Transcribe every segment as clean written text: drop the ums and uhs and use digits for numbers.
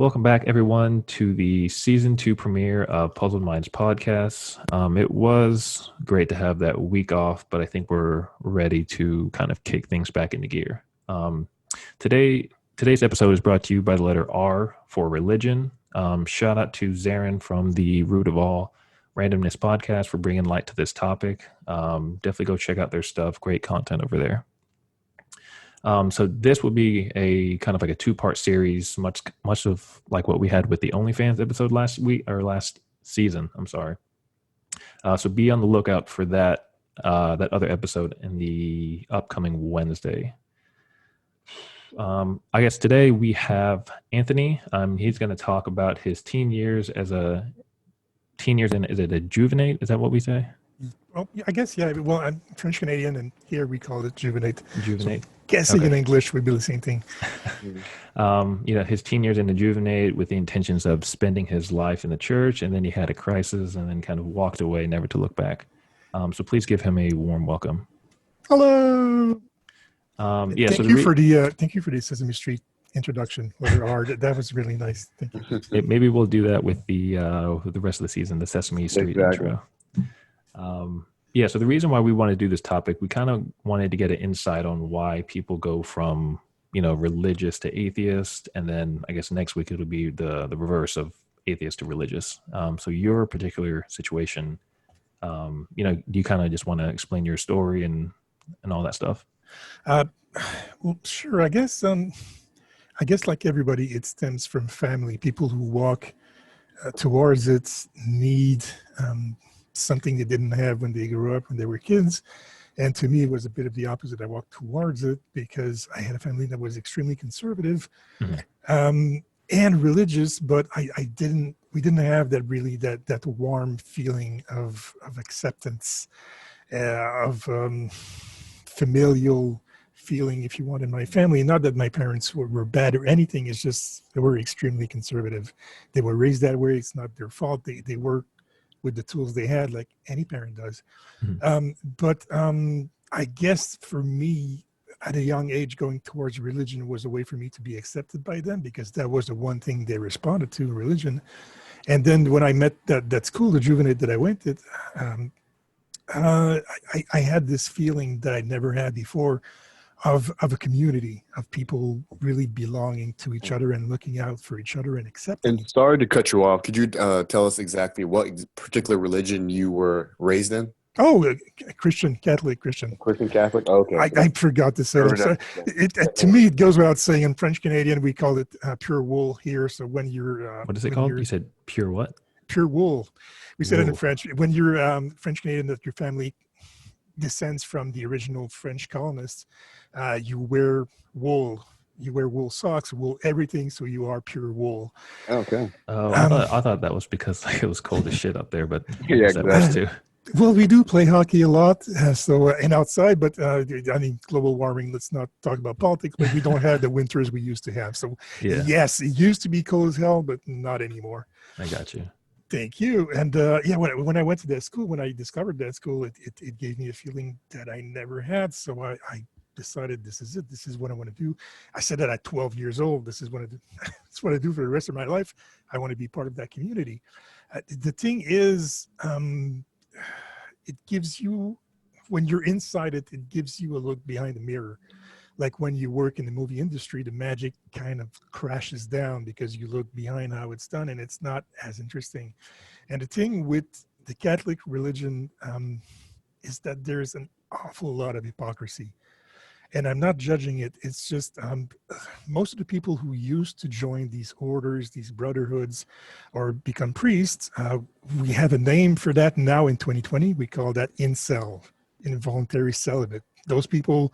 Welcome back, everyone, to the season two premiere of Puzzled Minds podcast. It was great to have that week off, but I think we're ready to kind of kick things back into gear. Today's episode is brought to you by the letter R for religion. Shout out to Zarin from the Root of All Randomness podcast for bringing light to this topic. Definitely go check out their stuff. Great content over there. So this will be a kind of like a two-part series, much of like what we had with the OnlyFans episode last season. I'm sorry. So be on the lookout for that other episode in the upcoming Wednesday. I guess today we have Anthony. He's going to talk about his teen years in, is it a Juvenate? Is that what we say? Well, I guess, yeah. Well, I'm French Canadian, and here we call it Juvenate. Juvenate. So guessing Okay. in English would be the same thing. His teen years in the Juvenate with the intentions of spending his life in the church, and then he had a crisis and then kind of walked away, never to look back. So please give him a warm welcome. Hello. Thank Thank you for the Sesame Street introduction. Letter R. That was really nice. Thank you. Maybe we'll do that with the rest of the season, the Sesame Street intro. So the reason why we want to do this topic, we kind of wanted to get an insight on why people go from, religious to atheist. And then I guess next week it'll be the reverse of atheist to religious. So your particular situation, do you kind of just want to explain your story and all that stuff? Well, sure. I guess like everybody, it stems from family. People who walk towards it need something they didn't have when they grew up, when they were kids. And to me, it was a bit of the opposite. I walked towards it because I had a family that was extremely conservative and religious, but we didn't have that warm feeling of acceptance, of familial feeling, if you want, in my family. Not that my parents were bad or anything. It's just they were extremely conservative. They were raised that way. It's not their fault. They were with the tools they had, like any parent does. But I guess for me, at a young age, going towards religion was a way for me to be accepted by them, because that was the one thing they responded to, religion. And then when I met that school, the Juvenate that I went to, I had this feeling that I'd never had before of a community, of people really belonging to each other and looking out for each other and accepting. And sorry to cut you off. Could you tell us exactly what particular religion you were raised in? Oh, Catholic Christian. Christian Catholic? Oh, okay. I forgot to say that. So to me, it goes without saying. In French Canadian, we call it pure wool here. So when you're... what is it called? You said pure what? Pure wool. We said it in French. When you're French Canadian, that your family descends from the original French colonists, you wear wool. You wear wool socks, wool everything, so you are pure wool. Okay. Oh, I thought that was because it was cold as shit up there, but yeah, that was too. Well, we do play hockey a lot, and outside, but global warming, let's not talk about politics, but we don't have the winters we used to have. So yes, it used to be cold as hell, but not anymore. I got you. Thank you. And when I went to that school, when I discovered that school, it gave me a feeling that I never had. So I decided this is it. This is what I want to do. I said that at 12 years old. This is what I do. That's what I do for the rest of my life. I want to be part of that community. The thing is, it gives you, when you're inside it, it gives you a look behind the mirror. Like when you work in the movie industry, the magic kind of crashes down because you look behind how it's done and it's not as interesting. And the thing with the Catholic religion is that there's an awful lot of hypocrisy. And I'm not judging it. It's just most of the people who used to join these orders, these brotherhoods, or become priests, we have a name for that now in 2020. We call that incel, involuntary celibate. Those people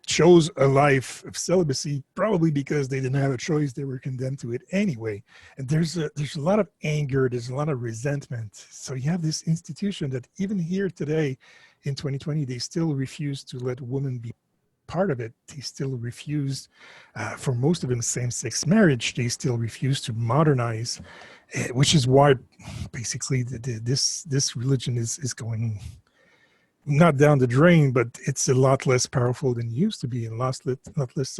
chose a life of celibacy probably because they didn't have a choice. They were condemned to it anyway. And there's a lot of anger. There's a lot of resentment. So you have this institution that even here today in 2020, they still refuse to let women be part of it. They still refuse, for most of them, same-sex marriage. They still refuse to modernize, which is why basically this religion is going not down the drain, but it's a lot less powerful than it used to be, and lot less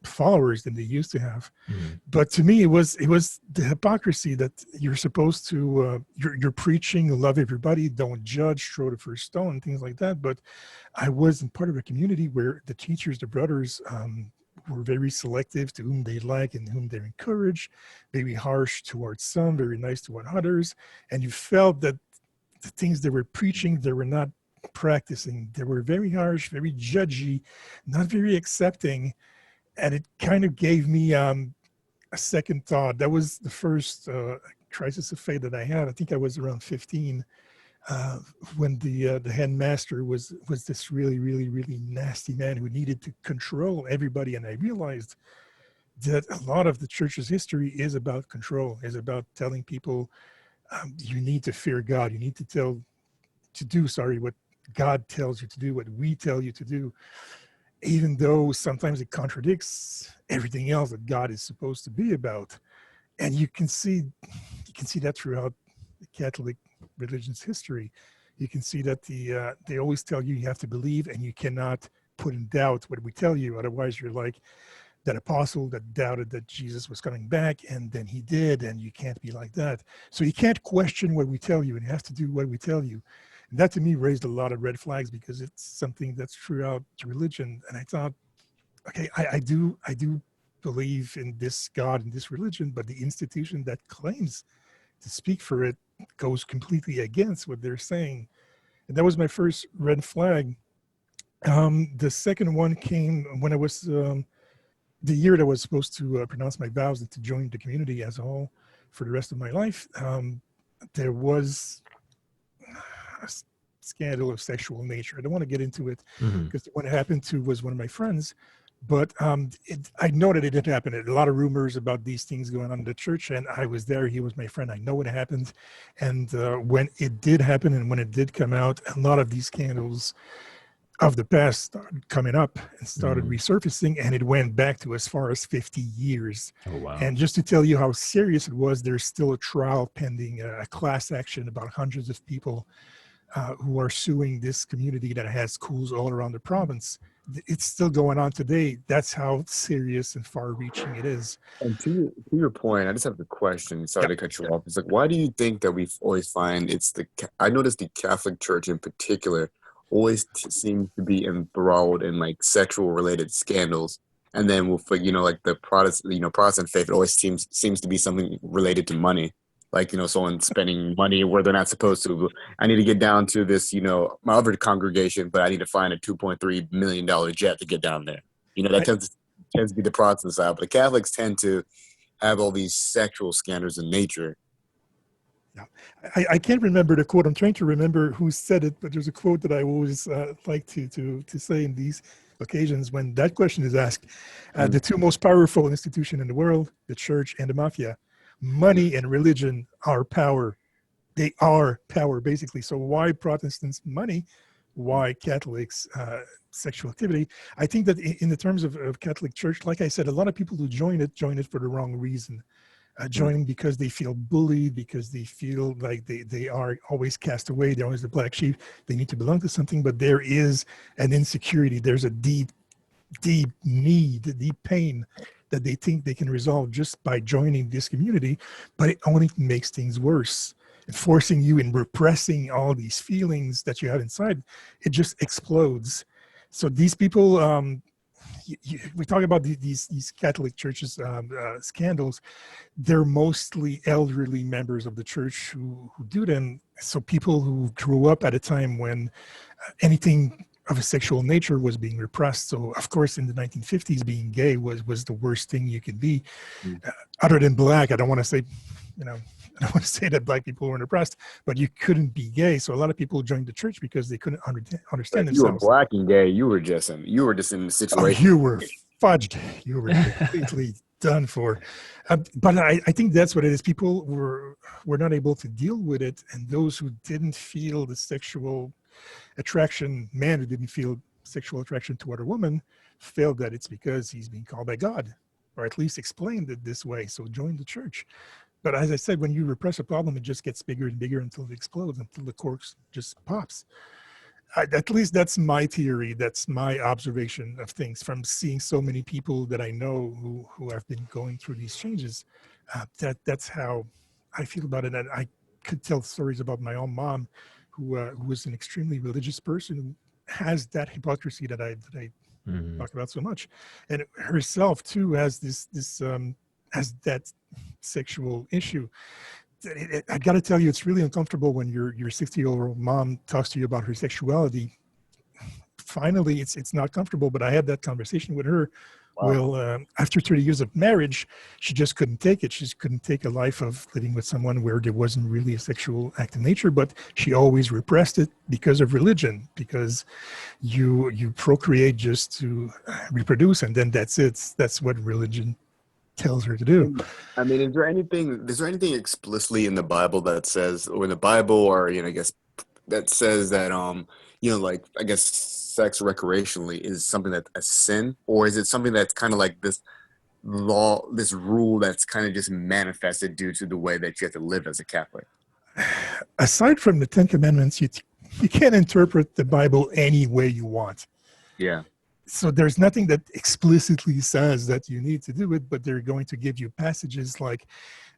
followers than they used to have. Mhm. But to me, it was the hypocrisy that you're supposed to you're preaching love everybody, don't judge, throw the first stone, things like that. But I wasn't part of a community where the teachers, the brothers, were very selective to whom they like and whom they encourage, very harsh towards some, very nice toward others. And you felt that the things they were preaching, they were not practicing. They were very harsh, very judgy, not very accepting. And it kind of gave me a second thought. That was the first crisis of faith that I had. I think I was around 15 uh, when the headmaster was this really, really, really nasty man who needed to control everybody. And I realized that a lot of the church's history is about control, is about telling people you need to fear God. You need to do, what God tells you to do, what we tell you to do, even though sometimes it contradicts everything else that God is supposed to be about. And you can see that throughout the Catholic religion's history. You can see that they always tell you you have to believe and you cannot put in doubt what we tell you. Otherwise, you're like that apostle that doubted that Jesus was coming back, and then he did, and you can't be like that. So you can't question what we tell you, and you have to do what we tell you. And that to me raised a lot of red flags because it's something that's throughout religion. And I thought, okay, I do believe in this God and this religion, but the institution that claims to speak for it goes completely against what they're saying. And that was my first red flag. The second one came when I was the year that I was supposed to pronounce my vows and to join the community as a whole for the rest of my life. There was a scandal of sexual nature. I don't want to get into it Mhm. because the one it happened to was one of my friends. But I know that it didn't happen. A lot of rumors about these things going on in the church, and I was there. He was my friend. I know it happened. And when it did happen and when it did come out, a lot of these scandals of the past started coming up and started Mhm. resurfacing, and it went back to as far as 50 years. Oh wow. And just to tell you how serious it was, there's still a trial pending, a class action about hundreds of people who are suing this community that has schools all around the province. It's still going on today. That's how serious and far-reaching it is. And to your point, I just have a question. Sorry Yeah. to cut you off. It's like, why do you think that we always find I noticed the Catholic Church in particular always seems to be enthralled in like sexual related scandals, and then with like, like the Protestant faith, it always seems to be something related to money, like someone spending money where they're not supposed to. I need to get down to this, my other congregation, but I need to find a $2.3 million jet to get down there. That I, tends to be the Protestant side, but the Catholics tend to have all these sexual scandals in nature. yeah. I can't remember the quote. I'm trying to remember who said it, but there's a quote that I always like to say in these occasions when that question is asked. Mm, The two most powerful institutions in the world, the church and the mafia, mm, money and religion are power. They are power, basically. So why Protestants money? Why Catholics sexual activity? I think that in the terms of Catholic Church, like I said, a lot of people who join it for the wrong reason. mm. Joining because they feel bullied, because they feel like they are always cast away, they're always the black sheep, they need to belong to something, but there is an insecurity, there's a deep, deep need, a deep pain that they think they can resolve just by joining this community, but it only makes things worse. And forcing you in repressing all these feelings that you have inside, it just explodes. So these people, we talk about these Catholic churches scandals. They're mostly elderly members of the church who do them. So people who grew up at a time when anything of a sexual nature was being repressed. So of course, in the 1950s, being gay was the worst thing you could be. Mm. Other than black, I don't want to say, I don't want to say that black people weren't oppressed, but you couldn't be gay. So a lot of people joined the church because they couldn't But understand if you were themselves. black and gay, you were just in a Oh, situation. you were fudged. You were completely done for. But I think that's what it is. People were not able to deal with it, and those who didn't feel the sexual attraction, man who didn't feel sexual attraction toward a woman, felt that it's because he's being called by God, or at least explained it this way. So join the church. But as I said, when you repress a problem, it just gets bigger and bigger until it explodes, until the cork just pops. At least that's my theory. That's my observation of things from seeing so many people that I know who have been going through these changes. That's how I feel about it. And I could tell stories about my own mom, who was an extremely religious person who has that hypocrisy that I Mhm. talk about so much, and herself too has this has that sexual issue. I got to tell you, it's really uncomfortable when your 60-year-old mom talks to you about her sexuality. Finally, it's not comfortable. But I had that conversation with her. Wow. Well, after 30 years of marriage, she just couldn't take it. She just couldn't take a life of living with someone where there wasn't really a sexual act in nature. But she always repressed it because of religion, because you procreate just to reproduce, and then that's it. That's what religion tells her to do. And, I mean, is there anything explicitly in the Bible that says, or in the Bible, or I guess that says that like I guess sex recreationally is something that's a sin, or is it something that's kind of like this law, this rule that's kind of just manifested due to the way that you have to live as a Catholic? Aside from the Ten Commandments, you can't interpret the Bible any way you want. Yeah. So there's nothing that explicitly says that you need to do it, but they're going to give you passages like,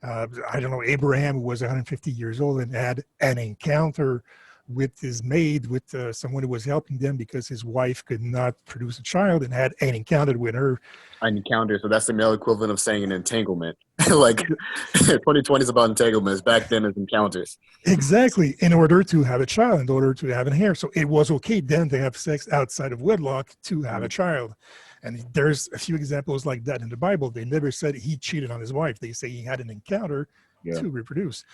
I don't know, Abraham, who was 150 years old and had an encounter with his maid, with someone who was helping them because his wife could not produce a child, and had an encounter with her. An encounter. So that's the male equivalent of saying an entanglement. Like 2020 is about entanglements. Back then, it's encounters. Exactly, in order to have a child, in order to have an heir. So it was okay then to have sex outside of wedlock to have a Mm. child. And there's a few examples like that in the Bible. They never said he cheated on his wife. They say he had an encounter Yeah. to reproduce.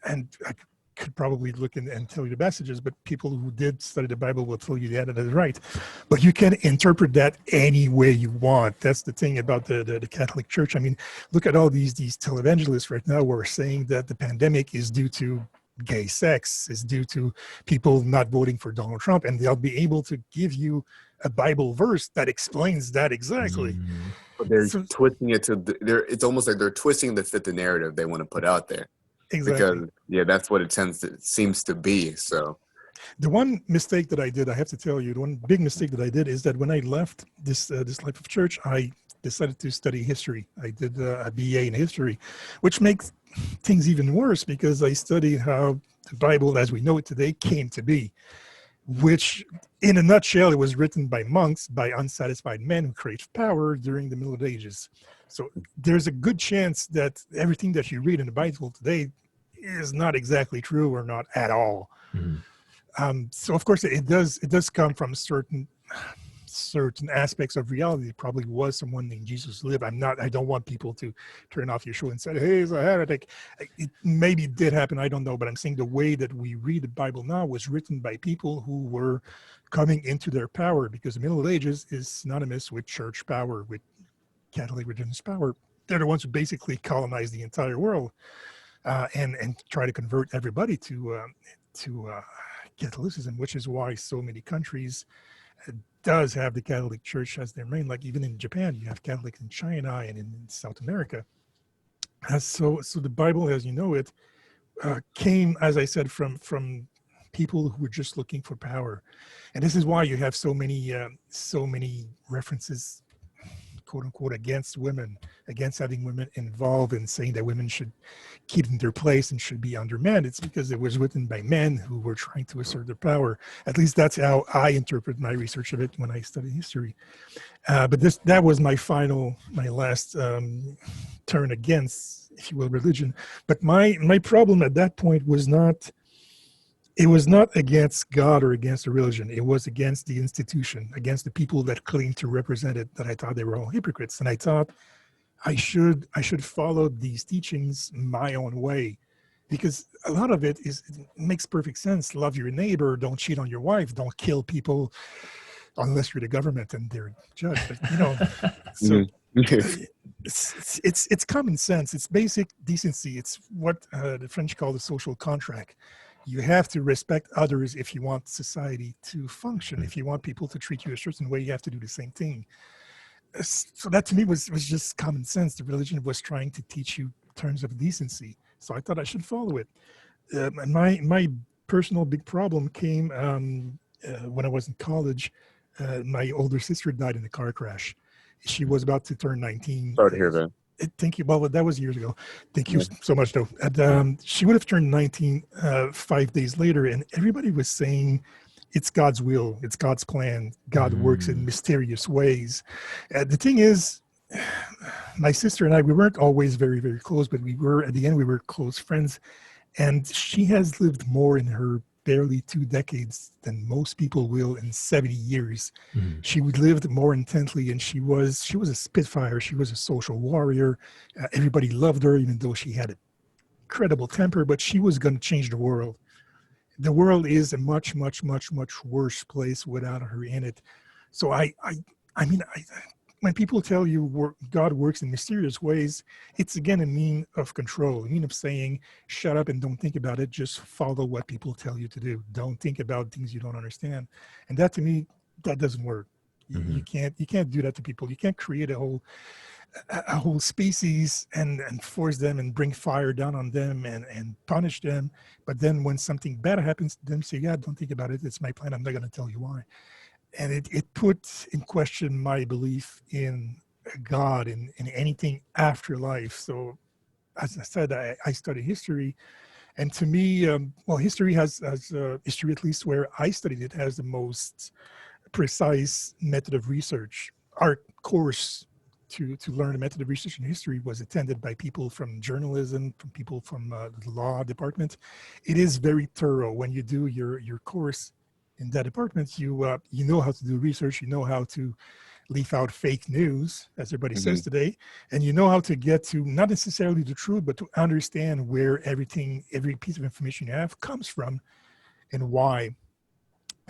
And I could probably look and tell you the messages, but people who did study the Bible will tell you that it is right. But you can interpret that any way you want. That's the thing about the Catholic Church. I mean, look at all these televangelists right now who are saying that the pandemic is due to gay sex, is due to people not voting for Donald Trump, and they'll be able to give you a Bible verse that explains that exactly. Mhm. But they're So twisting it to they're. It's almost like they're twisting to fit the narrative they want to put out there, because exactly. that's what it seems to be. So The one mistake that I did, I have to tell you, the one big mistake that I did is that when I left this life of church, I decided to study history. I did a BA in history, which makes things even worse because I studied how the Bible, as we know it today, came to be, which, in a nutshell, it was written by monks, by unsatisfied men who craved power during the Middle Ages. So there's a good chance that everything that you read in the Bible today is not exactly true, or not at all. Mhm. So of course it does come from certain aspects of reality. It probably was someone named Jesus lived. I don't want people to turn off your show and say, hey, he's a heretic. It maybe did happen, I don't know, but I'm saying the way that we read the Bible now was written by people who were coming into their power, because the Middle Ages is synonymous with church power, with Catholic religious power. They're the ones who basically colonized the entire world, and try to convert everybody to Catholicism, which is why so many countries does have the Catholic Church as their main. Like even in Japan, you have Catholics in China and in South America. So the Bible, as you know it, came, as I said, from people who were just looking for power, and this is why you have so many references, quote unquote, against women, against having women involved, and saying that women should keep in their place and should be undermanned. It's because it was written by men who were trying to assert their power. At least that's how I interpret my research of it when I study history. But that was my last turn against, if you will, religion. But my problem at that point was not. It was not against God or against a religion. It was against the institution, against the people that claimed to represent it, that I thought they were all hypocrites. And I thought I should follow these teachings my own way, because a lot of it makes perfect sense. Love your neighbor, don't cheat on your wife, don't kill people unless you're the government and they're judged. But so Mhm. it's common sense. It's basic decency. It's what the French call the social contract. You have to respect others if you want society to function. If you want people to treat you a certain way, you have to do the same thing. So that to me was just common sense. The religion was trying to teach you terms of decency, so I thought I should follow it. And my personal big problem came when I was in college, my older sister died in a car crash. She was about to turn 19. Sorry to hear that. Thank you. Well, that was years ago. Thank you Yeah. so much, though. And she would have turned 19 5 days later, and everybody was saying it's God's will, it's God's plan. God works in mysterious ways. The thing is, my sister and I, we weren't always very, very close, but we were, at the end, we were close friends. And she has lived more in her barely 2 decades than most people will in 70 years. Mm-hmm. She lived more intensely, and she was a spitfire. She was a social warrior. Everybody loved her, even though she had an incredible temper, but she was going to change the world. The world is a much, much, much, much worse place without her in it. So I mean, when people tell you God works in mysterious ways, it's again a mean of control, a mean of saying, shut up and don't think about it. Just follow what people tell you to do. Don't think about things you don't understand. And that, to me, that doesn't work. Mm-hmm. You can't do that to people. You can't create a whole species and force them and bring fire down on them and punish them. But then when something bad happens to them, say, yeah, don't think about it. It's my plan. I'm not going to tell you why. And it put in question my belief in God and in anything after life. So as I said, I study history. And to me, well, history has history, at least where I studied it, has the most precise method of research. Our course to learn a method of research in history was attended by people from journalism, from people from the law department. It is very thorough. When you do your course in that department, you know how to do research, you know how to leaf out fake news, as everybody says today, and you know how to get to not necessarily the truth, but to understand where every piece of information you have comes from and why.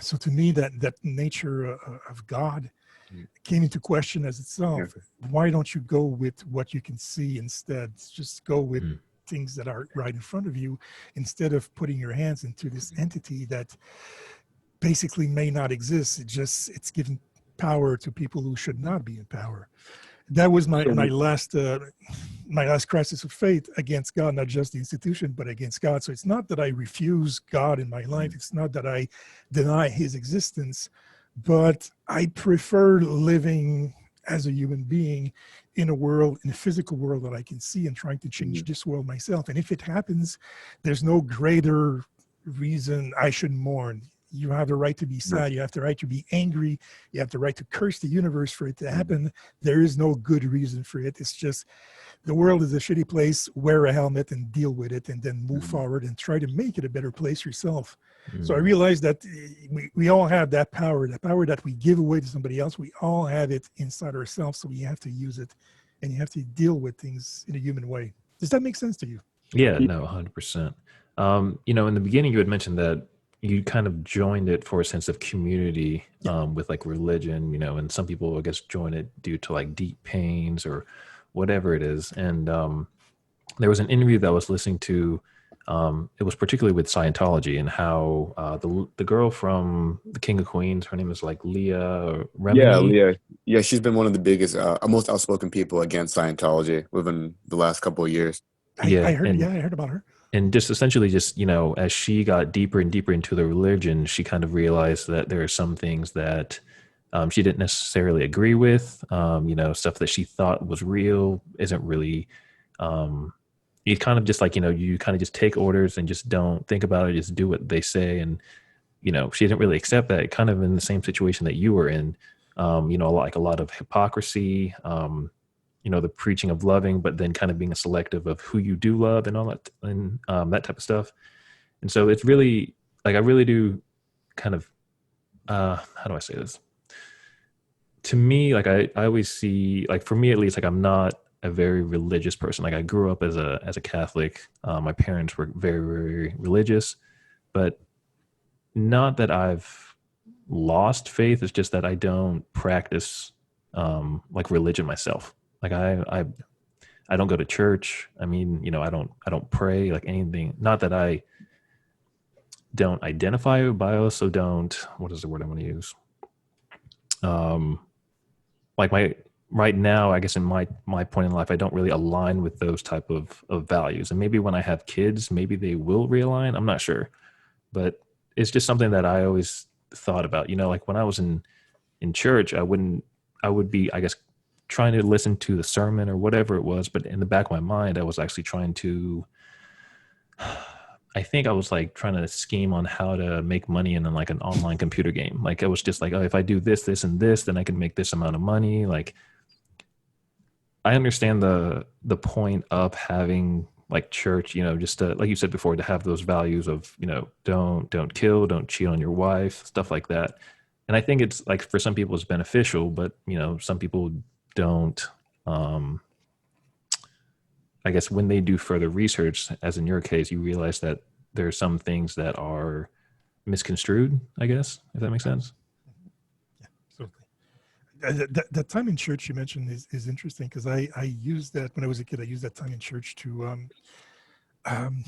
So to me, that nature of God came into question as itself. Why don't you go with what you can see instead? Just go with things that are right in front of you, instead of putting your hands into this entity that basically may not exist. It's given power to people who should not be in power. That was my last crisis of faith against God, not just the institution, but against God. So it's not that I refuse God in my life. It's not that I deny his existence, but I prefer living as a human being in a physical world that I can see, and trying to change this world myself. And if it happens, there's no greater reason I should mourn. You have the right to be sad. You have the right to be angry. You have the right to curse the universe for it to happen. There is no good reason for it. It's just the world is a shitty place. Wear a helmet and deal with it, and then move forward and try to make it a better place yourself. So I realized that we all have that power that we give away to somebody else. We all have it inside ourselves. So we have to use it, and you have to deal with things in a human way. Does that make sense to you? Yeah, no, 100%. In the beginning, you had mentioned that you kind of joined it for a sense of community with like religion, and some people, I guess, join it due to like deep pains or whatever it is. And there was an interview that I was listening to. It was particularly with Scientology, and how the girl from The King of Queens, her name is like Leah Remini. Yeah, Leah. Yeah, she's been one of the biggest, most outspoken people against Scientology within the last couple of years. I heard about her. And just essentially as she got deeper and deeper into the religion, she kind of realized that there are some things that she didn't necessarily agree with. Stuff that she thought was real isn't really, you kind of just like, you kind of just take orders and just don't think about it, just do what they say. And, she didn't really accept that, kind of in the same situation that you were in, like a lot of hypocrisy, the preaching of loving, but then kind of being selective of who you do love and all that, and that type of stuff. And so it's really like, I really do kind of, how do I say this? To me, like I always see, like for me at least, like I'm not a very religious person. Like I grew up as a Catholic. My parents were very, very religious, but not that I've lost faith. It's just that I don't practice like religion myself. Like I don't go to church. I mean, I don't pray like anything. Not that I don't identify, but I also don't, what is the word I want to use? Like right now, I guess in my point in life, I don't really align with those type of values. And maybe when I have kids, maybe they will realign. I'm not sure, but it's just something that I always thought about. Like when I was in church, I would be, I guess, trying to listen to the sermon or whatever it was, but in the back of my mind, I was actually trying to. I think I was like trying to scheme on how to make money in like an online computer game. Like it was just like, oh, if I do this, this, and this, then I can make this amount of money. Like I understand the point of having like church, just to, like you said before, to have those values of, don't kill, don't cheat on your wife, stuff like that. And I think it's like for some people it's beneficial, but some people don't. Um, I guess when they do further research, as in your case, you realize that there are some things that are misconstrued, I guess, if that makes sense. Yeah, absolutely. That time in church you mentioned is interesting because I used that when I was a kid. I used that time in church to, um,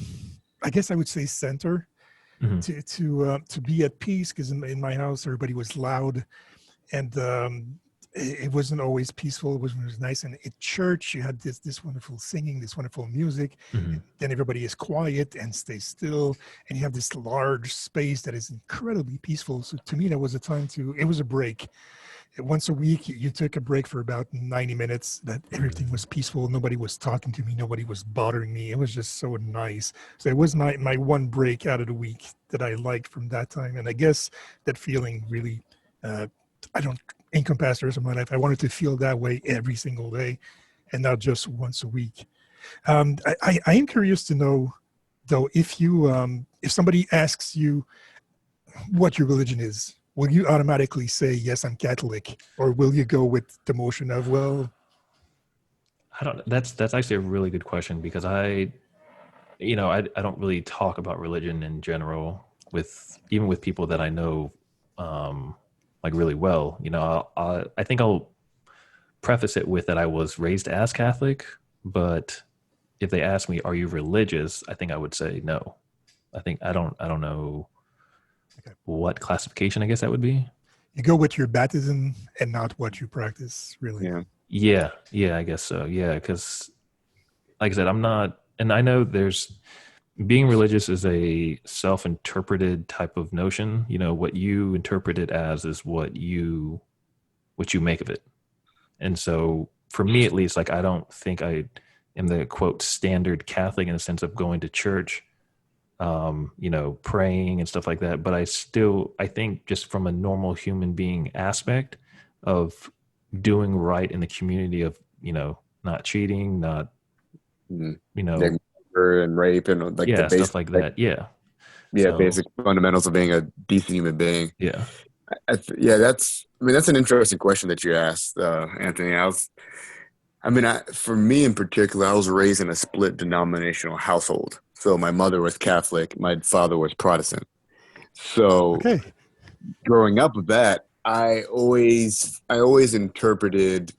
I guess I would say center, Hmm. to be at peace because in my house everybody was loud, and it wasn't always peaceful. It was nice. And at church, you had this wonderful singing, this wonderful music. Hmm. And then everybody is quiet and stays still, and you have this large space that is incredibly peaceful. So to me, that was a time to. It was a break. Once a week, you took a break for about 90 minutes. That everything was peaceful. Nobody was talking to me. Nobody was bothering me. It was just so nice. So it was my one break out of the week that I liked from that time. And I guess that feeling really. I don't encompass the rest of my life. I wanted to feel that way every single day and not just once a week. I am curious to know, though, if somebody asks you what your religion is, will you automatically say, yes, I'm Catholic? Or will you go with the motion of, well, I don't. That's actually a really good question because I don't really talk about religion in general with even with people that I know, um, like really well. I think I'll preface it with that I was raised as Catholic, but if they ask me, "Are you religious?" I think I would say no. I don't know okay, what classification I guess that would be. you go with your baptism and not what you practice, really? Yeah. Yeah, yeah, I guess so. Yeah, because like I said, I'm not, and I know there's being religious is a self-interpreted type of notion. What you interpret it as is what you make of it. And so for me at least, like I don't think I am the quote standard Catholic in the sense of going to church, praying and stuff like that. But I think just from a normal human being aspect of doing right in the community of, not cheating, not, Mhm. you Like know, murder and rape and like the yeah, stuff basic, like like, that. Yeah. yeah, So basic fundamentals of being a decent human being. yeah. Yeah, that's an interesting question that you asked, Anthony. For me in particular, I was raised in a split denominational household. So my mother was Catholic, my father was Protestant. So Okay. growing up with that, I always interpreted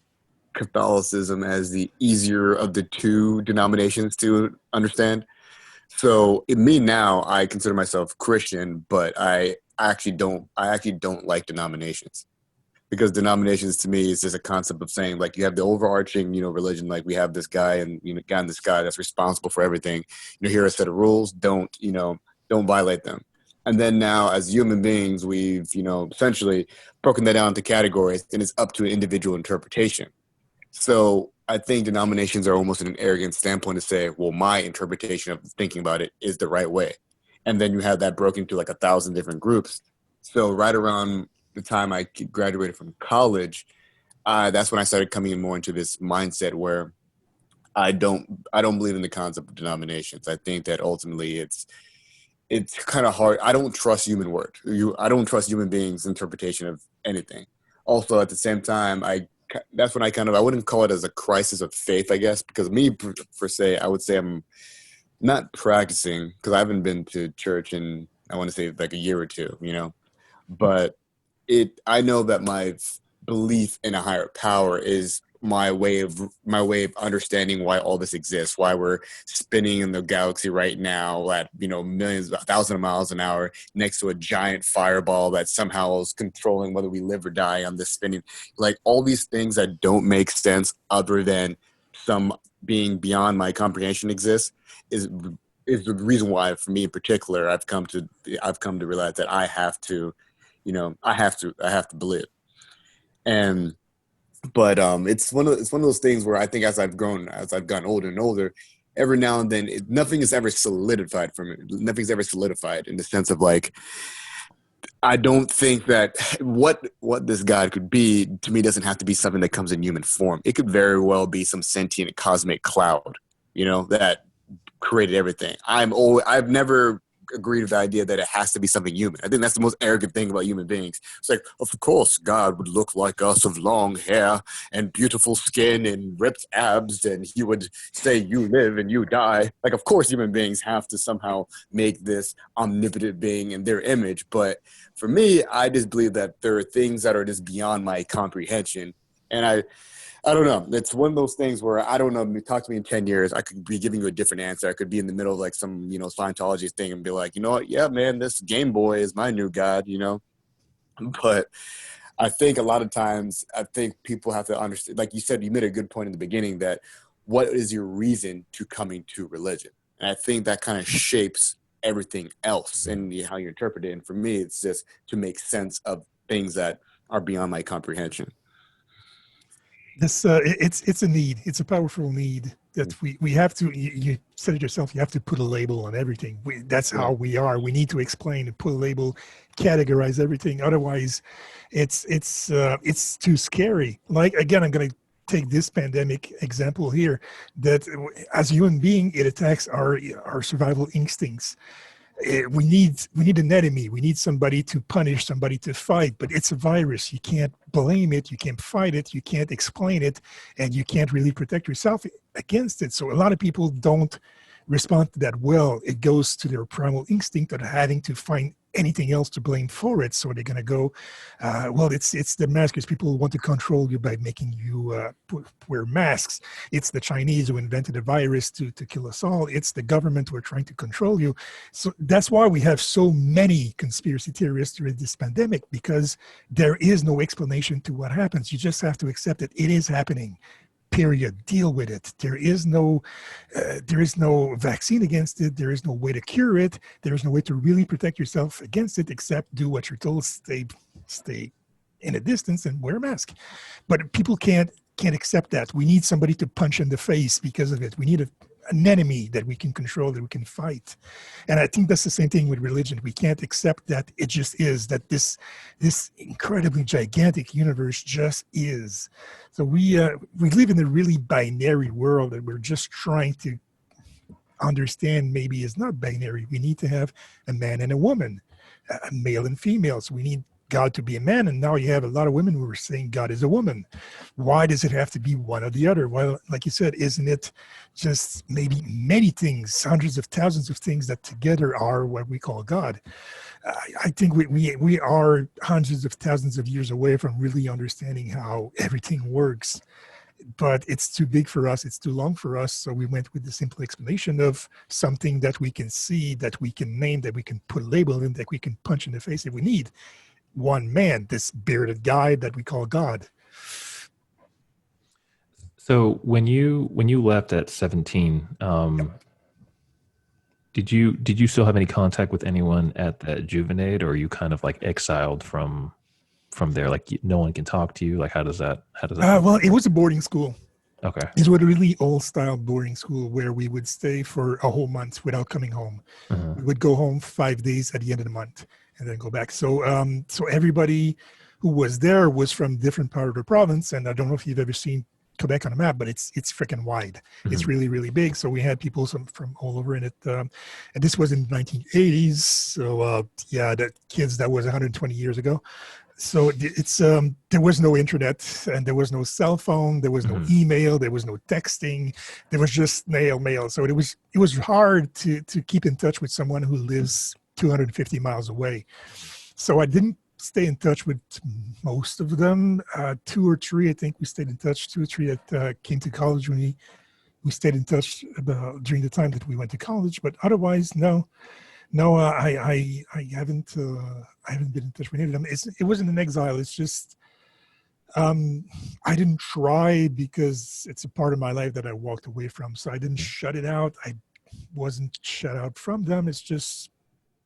Catholicism as the easier of the two denominations to understand. So in me now, I consider myself Christian, but I actually don't like denominations because denominations to me is just a concept of saying like you have the overarching religion, like we have this guy and guy in the sky that's responsible for everything. Here are a set of rules. Don't violate them. And then now as human beings we've essentially broken that down into categories and it's up to an individual interpretation. So I think denominations are almost an arrogant standpoint to say, well, my interpretation of thinking about it is the right way. And then you have that broken into like 1,000 different groups. So right around the time I graduated from college, that's when I started coming more into this mindset where I don't believe in the concept of denominations. I think that ultimately it's kind of hard. I don't trust human word. I don't trust human beings' interpretation of anything. Also, at the same time, that's when I wouldn't call it as a crisis of faith, I guess, because me per se, I would say I'm not practicing because I haven't been to church in I want to say like a year or two. But I know that my belief in a higher power is my way of understanding why all this exists, why we're spinning in the galaxy right now at millions, thousands of miles an hour next to a giant fireball that somehow is controlling whether we live or die on this spinning. Like all these things that don't make sense other than some being beyond my comprehension exists is the reason why, for me in particular, I've come to realize that I have to I have to believe. And but it's one of those things where I think as I've gotten older and older, every now and then nothing is ever solidified from it. Nothing's ever solidified in the sense of like I don't think that what this God could be to me doesn't have to be something that comes in human form. It could very well be some sentient cosmic cloud, that created everything. I've never agreed with the idea that it has to be something human. I think that's the most arrogant thing about human beings. It's like, of course, God would look like us of long hair and beautiful skin and ripped abs, and he would say, "You live and you die." Like, of course, human beings have to somehow make this omnipotent being in their image. But for me, I just believe that there are things that are just beyond my comprehension, and I don't know. It's one of those things where I don't know. Talk to me in 10 years. I could be giving you a different answer. I could be in the middle of like some, Scientology thing and be like, you know what? Yeah, man, this Game Boy is my new God. But I think a lot of times, I think people have to understand, like you said, you made a good point in the beginning that what is your reason to coming to religion? And I think that kind of shapes everything else and how you interpret it. And for me, it's just to make sense of things that are beyond my comprehension. This it's a need. It's a powerful need that we have to. You said it yourself. You have to put a label on everything. That's Yeah. how we are. We need to explain and put a label, categorize everything. Otherwise, it's too scary. Like again, I'm going to take this pandemic example here. That as a human being, it attacks our survival instincts. We need an enemy. We need somebody to punish, somebody to fight. But it's a virus. You can't blame it. You can't fight it. You can't explain it, and you can't really protect yourself against it. So a lot of people don't respond to that well. It goes to their primal instinct of having to find anything else to blame for it. So they're going to go, well, it's the maskers. People want to control you by making you wear masks. It's the Chinese who invented a virus to kill us all. It's the government who are trying to control you. So that's why we have so many conspiracy theorists during this pandemic, because there is no explanation to what happens. You just have to accept that it is happening. Period. Deal with it. There is no vaccine against it. There is no way to cure it. There is no way to really protect yourself against it except do what you're told. Stay in a distance and wear a mask. But people can't accept that. We need somebody to punch in the face because of it. We need an enemy that we can control, that we can fight. And I think that's the same thing with religion. We can't accept that it just is, that this incredibly gigantic universe just is. So we live in a really binary world that we're just trying to understand maybe is not binary. We need to have a man and a woman, a male and female. So we need God to be a man, and now you have a lot of women who are saying God is a woman. Why does it have to be one or the other? Well, like you said, isn't it just maybe many things, hundreds of thousands of things that together are what we call God? I think we are hundreds of thousands of years away from really understanding how everything works. But it's too big for us, it's too long for us. So we went with the simple explanation of something that we can see, that we can name, that we can put a label in, that we can punch in the face if we need. One man, this bearded guy that we call God. So when you left at 17, did you still have any contact with anyone at that Juvenate, or are you kind of like exiled from there? Like no one can talk to you. Like how does that Well, it was a boarding school. Okay. It was a really old style boarding school where we would stay for a whole month without coming home. Uh-huh. We would go home 5 days at the end of the month and then go back. So everybody who was there was from different part of the province. And I don't know if you've ever seen Quebec on a map, but it's freaking wide. It's Mhm. really, really big. So we had people from all over in it. And this was in the 1980s. So yeah, the kids, that was 120 years ago. So it's there was no internet, and there was no cell phone, there was no Mhm. email, there was no texting, there was just snail mail. So it was hard to keep in touch with someone who lives 250 miles away. So I didn't stay in touch with most of them. Two or three, I think we stayed in touch. Two or three that came to college when we stayed in touch during the time that we went to college. But otherwise, no. No, I haven't been in touch with any of them. It wasn't an exile. It's just I didn't try because it's a part of my life that I walked away from. So I didn't shut it out. I wasn't shut out from them. It's just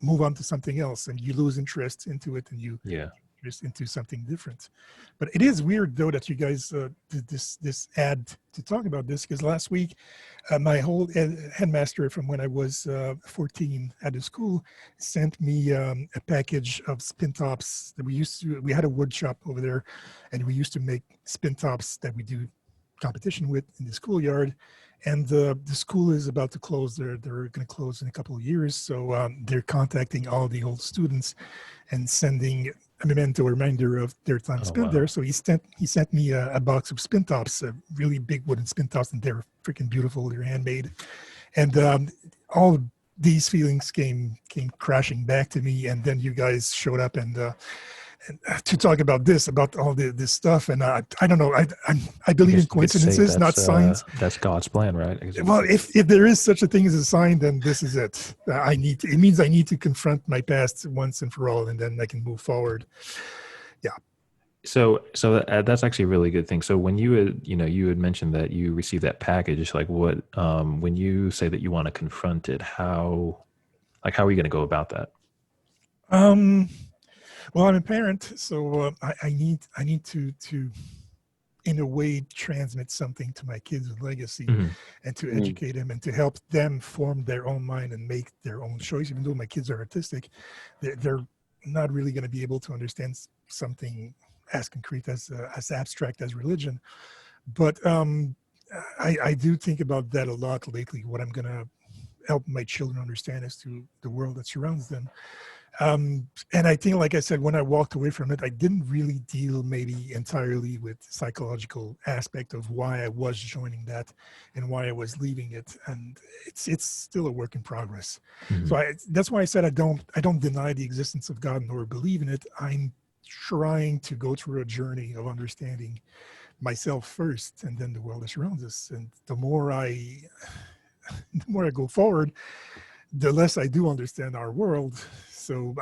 move on to something else, and you lose interest into it, and you Yeah. interest into something different. But it is weird though that you guys did this ad to talk about this, because last week my whole headmaster from when I was 14 at the school sent me a package of spin tops that we had a wood shop over there, and we used to make spin tops that we do competition with in the schoolyard. And the school is about to close. They're going to close in a couple of years. So they're contacting all the old students and sending a memento, a reminder of their time Oh, spent wow. there. So he sent me a box of spin tops, really big wooden spin tops, and they're freaking beautiful. They're handmade, and all these feelings came crashing back to me. And then you guys showed up, and to talk about this, about all this stuff. And I don't know. I I believe in guess you could say coincidences, not signs. that's God's plan, right? I guess you could Well, say. if there is such a thing as a sign, then this is it. It means I need to confront my past once and for all, and then I can move forward. Yeah. So that's actually a really good thing. So when you had mentioned that you received that package, like what, when you say that you want to confront it, how are you going to go about that? Um, well, I'm a parent, so I need to in a way transmit something to my kids with legacy, Mhm. and to Mm. educate them and to help them form their own mind and make their own choice. Even though my kids are artistic, they're not really going to be able to understand something as concrete as abstract as religion. But I do think about that a lot lately. What I'm going to help my children understand as to the world that surrounds them. And I think, like I said, when I walked away from it, I didn't really deal maybe entirely with psychological aspect of why I was joining that and why I was leaving it. And it's still a work in progress. So Mhm. that's why I said I don't deny the existence of God nor believe in it. I'm trying to go through a journey of understanding myself first, and then the world that surrounds us. And the more I go forward, the less I do understand our world. So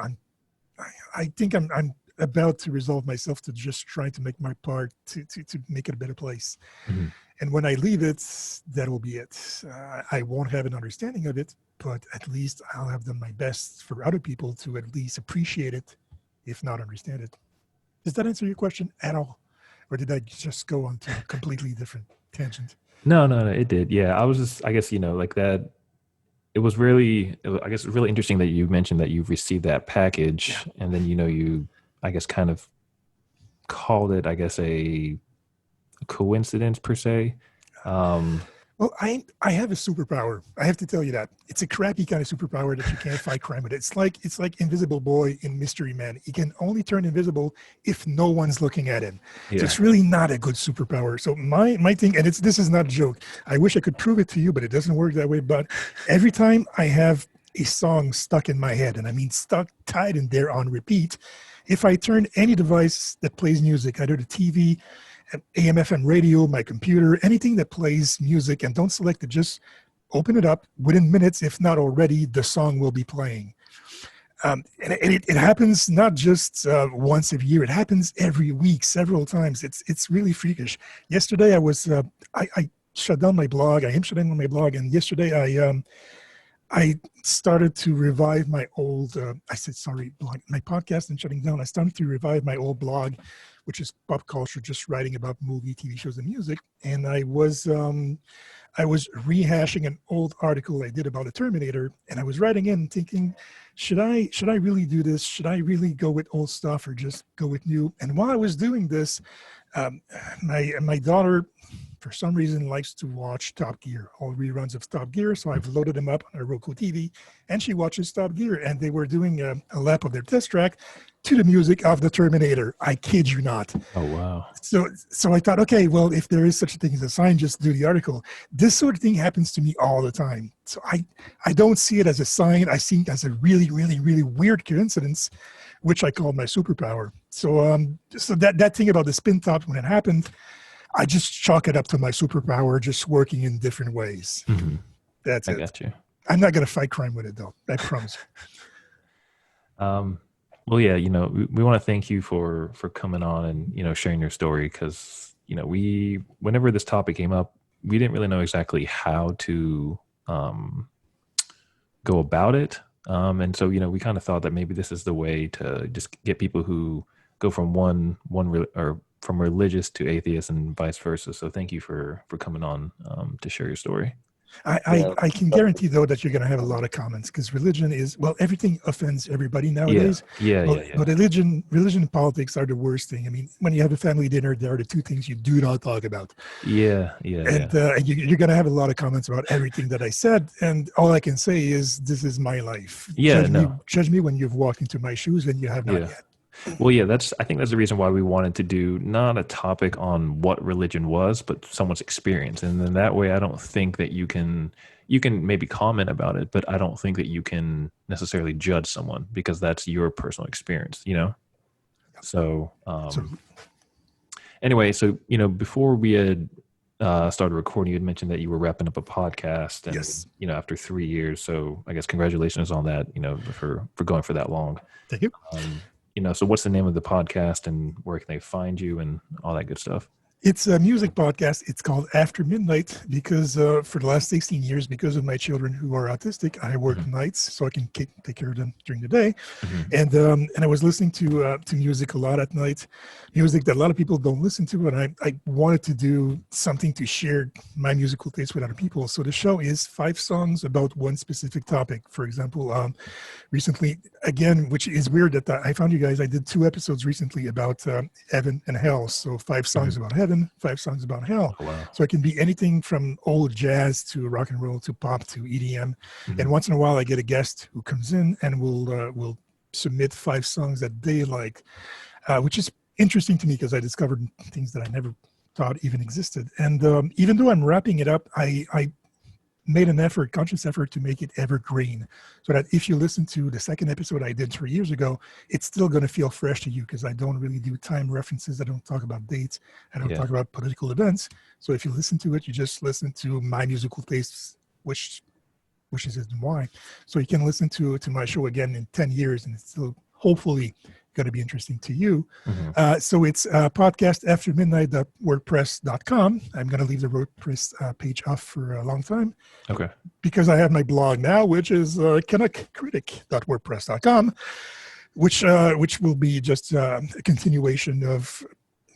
I think I'm about to resolve myself to just trying to make my part to make it a better place. Mhm. And when I leave it, that will be it. I won't have an understanding of it, but at least I'll have done my best for other people to at least appreciate it, if not understand it. Does that answer your question at all? Or did I just go on to a completely different tangent? No, no, no, it did. Yeah, I was just, I guess, like that. It was really, I guess, it's really interesting that you mentioned that you've received that Yeah. package, and then you, I guess, kind of called it, I guess, a coincidence per se. Um, Well, I have a superpower. I have to tell you that it's a crappy kind of superpower that you can't fight crime with. It's like Invisible Boy in Mystery Man. He can only turn invisible if no one's looking at him. So yeah. it's really not a good superpower. So my thing, and this is not a joke. I wish I could prove it to you, but it doesn't work that way. But every time I have a song stuck in my head, and I mean stuck tied in there on repeat, if I turn any device that plays music, either the TV, AM/FM radio, my computer, anything that plays music, and don't select it, just open it up. Within minutes, if not already, the song will be playing. And it happens not just once a year. It happens every week, several times. It's really freakish. Yesterday, I shut down my blog. I am shutting down my blog, and yesterday I started to revive my old, I said, sorry, blog, my podcast and shutting down. I started to revive my old blog, which is pop culture, just writing about movie, TV shows, and music. And I was rehashing an old article I did about a Terminator, and I was writing in thinking, should I really do this? Should I really go with old stuff or just go with new? And while I was doing this, um, my daughter, for some reason, likes to watch Top Gear, all reruns of Top Gear. So I've loaded them up on her Roku TV, and she watches Top Gear. And they were doing a lap of their test track to the music of the Terminator. I kid you not. Oh, wow. So I thought, okay, well, if there is such a thing as a sign, just do the article. This sort of thing happens to me all the time. So I don't see it as a sign. I see it as a really, really, really weird coincidence, which I call my superpower. So that thing about the spin top when it happened, I just chalk it up to my superpower, just working in different ways. Mhm. That's I it. got you. I'm not going to fight crime with it, though. I promise. Um, well, yeah, we want to thank you for coming on and sharing your story, because we, whenever this topic came up, we didn't really know exactly how to go about it. And so, we kind of thought that maybe this is the way to just get people who go from or from religious to atheist and vice versa. So thank you for coming on to share your story. Yeah. I can guarantee though that you're going to have a lot of comments because religion is, well, everything offends everybody nowadays. Yeah. But religion and politics are the worst thing. I mean, when you have a family dinner, there are the two things you do not talk about. Yeah. And you're going to have a lot of comments about everything that I said. And all I can say is, this is my life. Yeah, Judge me when you've walked into my shoes, and you have not yet. Well, yeah, I think that's the reason why we wanted to do not a topic on what religion was, but someone's experience. And then that way I don't think that you can maybe comment about it, but I don't think that you can necessarily judge someone because that's your personal experience, So, anyway, so, before we had started recording, you had mentioned that you were wrapping up a podcast and, Yes. After 3 years. So I guess congratulations on that, for going for that long. Thank you. So what's the name of the podcast and where can they find you and all that good stuff? It's a music podcast. It's called After Midnight because for the last 16 years, because of my children who are autistic, I work nights so I can take care of them during the day. And I was listening to music a lot at night, music that a lot of people don't listen to, and I wanted to do something to share my musical taste with other people. So the show is 5 songs about one specific topic. For example, recently, again, which is weird that I found you guys, I did 2 episodes recently about heaven and hell. So 5 songs about heaven, 5 songs about hell. Oh, wow. So it can be anything from old jazz to rock and roll to pop to EDM. And once in a while, I get a guest who comes in and will submit 5 songs that they like, which is interesting to me because I discovered things that I never thought even existed. And even though I'm wrapping it up, I made an conscious effort to make it evergreen so that if you listen to the second episode I did 3 years ago, it's still going to feel fresh to you because I don't really do time references. I don't talk about dates. I don't talk about political events. So if you listen to it, you just listen to my musical tastes, which is why. So you can listen to my show again in 10 years and it's still hopefully going to be interesting to you. So it's podcast after midnight.wordpress.com. I'm going to leave the WordPress page off for a long time. Okay. Because I have my blog now, which is canuckcritic.wordpress.com, which will be just a continuation of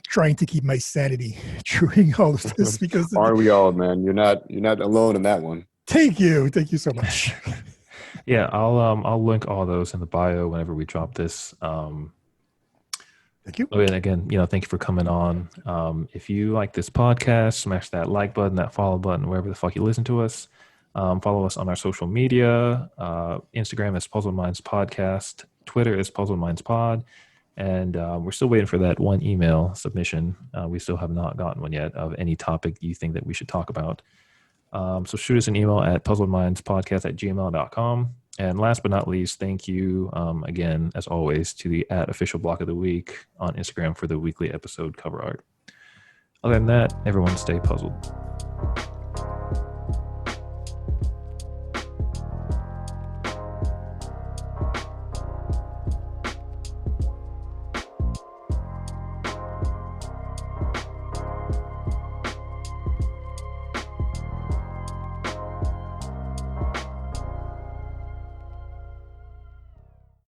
trying to keep my sanity during all of this. Because aren't we all, man? You're not alone in that one. Thank you so much. Yeah, I'll link all those in the bio whenever we drop this. Thank you. And again, thank you for coming on. If you like this podcast, smash that like button, that follow button, wherever the fuck you listen to us. Follow us on our social media. Instagram is Puzzled Minds Podcast. Twitter is Puzzled Minds Pod. And we're still waiting for that one email submission. We still have not gotten one yet of any topic you think that we should talk about. So shoot us an email at puzzledmindspodcast@gmail.com. And last but not least, thank you again, as always, to the @official block of the week on Instagram for the weekly episode cover art. Other than that, everyone stay puzzled.